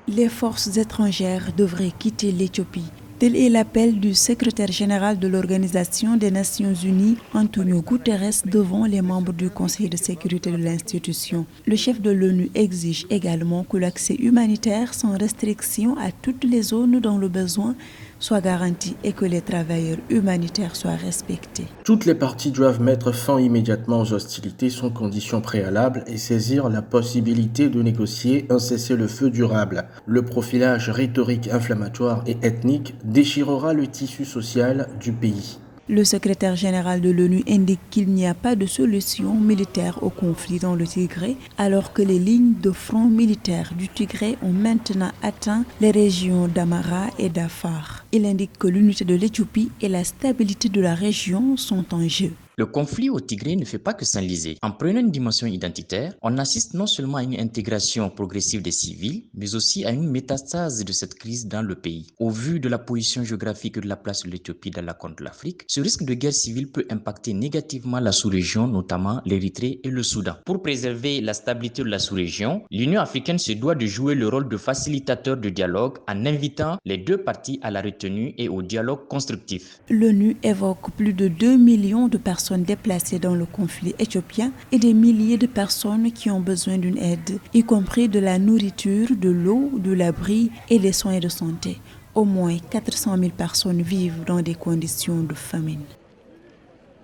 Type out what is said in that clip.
Les forces étrangères devraient quitter l'Éthiopie. Tel est l'appel du secrétaire général de l'Organisation des Nations Unies, Antonio Guterres, devant les membres du Conseil de sécurité de l'institution. Le chef de l'ONU exige également que l'accès humanitaire sans restriction à toutes les zones dont le besoin soit garanti et que les travailleurs humanitaires soient respectés. Toutes les parties doivent mettre fin immédiatement aux hostilités sans condition préalable et saisir la possibilité de négocier un cessez-le-feu durable. Le profilage rhétorique inflammatoire et ethnique déchirera le tissu social du pays. Le secrétaire général de l'ONU indique qu'il n'y a pas de solution militaire au conflit dans le Tigré, alors que les lignes de front militaire du Tigré ont maintenant atteint les régions d'Amara et d'Afar. Il indique que l'unité de l'Éthiopie et la stabilité de la région sont en jeu. Le conflit au Tigré ne fait pas que s'enliser. En prenant une dimension identitaire, on assiste non seulement à une intégration progressive des civils, mais aussi à une métastase de cette crise dans le pays. Au vu de la position géographique de la place de l'Éthiopie dans la Corne de l'Afrique, ce risque de guerre civile peut impacter négativement la sous-région, notamment l'Érythrée et le Soudan. Pour préserver la stabilité de la sous-région, l'Union africaine se doit de jouer le rôle de facilitateur de dialogue en invitant les deux parties à la retenue et au dialogue constructif. L'ONU évoque plus de 2 millions de personnes déplacées dans le conflit éthiopien et des milliers de personnes qui ont besoin d'une aide, y compris de la nourriture, de l'eau, de l'abri et des soins de santé. Au moins 400 000 personnes vivent dans des conditions de famine.